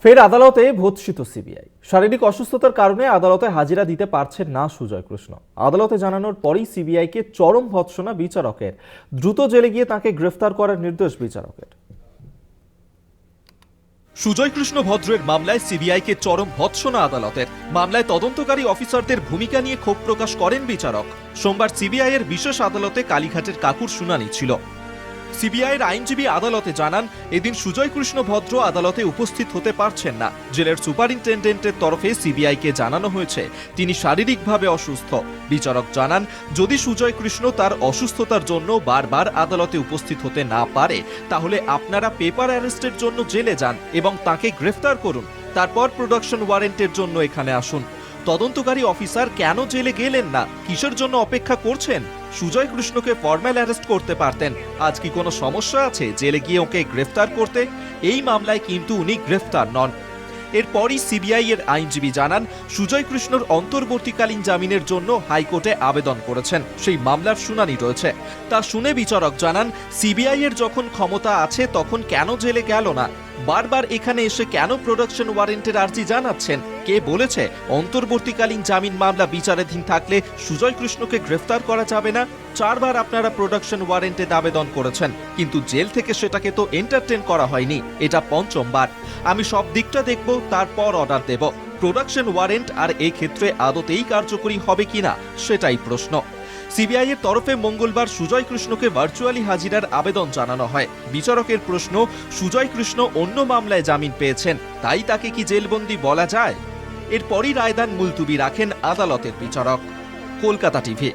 ফের আদালতে ভর্ৎসিত সিবিআই। শারীরিক অসুস্থতার কারণে আদালতে হাজিরা দিতে পারছেন না সুজয় কৃষ্ণ। আদালতে জানানোর পরই সিবিআইকে চরম ভৎসনা বিচারকের। দ্রুত জেলে গিয়ে তাকে গ্রেফতার করার নির্দেশ বিচারকের। সুজয় কৃষ্ণ ভদ্রের মামলায় সিবিআইকে চরম ভৎসনা আদালতের। মামলায় তদন্তকারী অফিসারদের ভূমিকা নিয়ে ক্ষোভ প্রকাশ করেন বিচারক। সোমবার সিবিআই এর বিশেষ আদালতে কালীঘাটের কাকুর শুনানি ছিল। সিবিআইয়ের আইনজীবী আদালতে জানান, এদিন সুজয় কৃষ্ণ ভদ্র আদালতে উপস্থিত হতে পারছেন না। জেলের সুপারিনটেন্ডেন্টের তরফে সিবিআইকে জানানো হয়েছে তিনি শারীরিকভাবে অসুস্থ। বিচারক জানান, যদি সুজয় কৃষ্ণ তার অসুস্থতার জন্য বারবার আদালতে উপস্থিত হতে না পারে, তাহলে আপনারা পেপার অ্যারেস্টের জন্য জেলে যান এবং তাকে গ্রেফতার করুন। তারপর প্রোডাকশন ওয়ারেন্টের জন্য এখানে আসুন। তদন্তকারী অফিসার কেন জেলে গেলেন না? কিসের জন্য অপেক্ষা করছেন? সুজয় কৃষ্ণকে ফর্মাল অ্যারেস্ট করতে পারতেন। আজ কি কোনো সমস্যা আছে জেলে গিয়ে ওকে গ্রেফতার করতে? এই মামলায় কিন্তু উনি গ্রেফতার নন। এরপরই সিবিআই এর আইনজীবী জানান, সুজয় কৃষ্ণর অন্তর্বর্তীকালীন জামিনের জন্য হাইকোর্টে আবেদন করেছেন। সেই মামলার শুনানি রয়েছে। তা শুনে বিচারক জানান, সিবিআই এর যখন ক্ষমতা আছে তখন কেন জেলে গেল না? বারবার এখানে এসে কেন প্রোডাকশন ওয়ারেন্টের আর্জি জানাচ্ছেন? কে বলেছে অন্তর্বর্তীকালীন জামিন মামলা বিচারাধীন থাকলে সুজয় কৃষ্ণকে গ্রেফতার করা যাবে না? 4 বার আপনারা প্রোডাকশন ওয়ারেন্টের আবেদন করেছেন, কিন্তু জেল থেকে সেটাকে তো এন্টারটেন করা হয়নি। এটা 5ম বার। আমি সব দিকটা দেখব, তারপর অর্ডার দেব। প্রোডাকশন ওয়ারেন্ট আর এই ক্ষেত্রে আদতেই কার্যকরী হবে কিনা সেটাই প্রশ্ন। সিবিআই এর তরফে মঙ্গলবার সুজয় কৃষ্ণকে ভার্চুয়ালি হাজিরার আবেদন জানানো হয়। বিচারকের প্রশ্ন, সুজয় কৃষ্ণ অন্য মামলায় জামিন পেয়েছেন, তাই তাকে কি জেলবন্দি বলা যায়? এরপরই রায়দান মুলতুবি রাখেন আদালতের বিচারক। কলকাতা টিভি।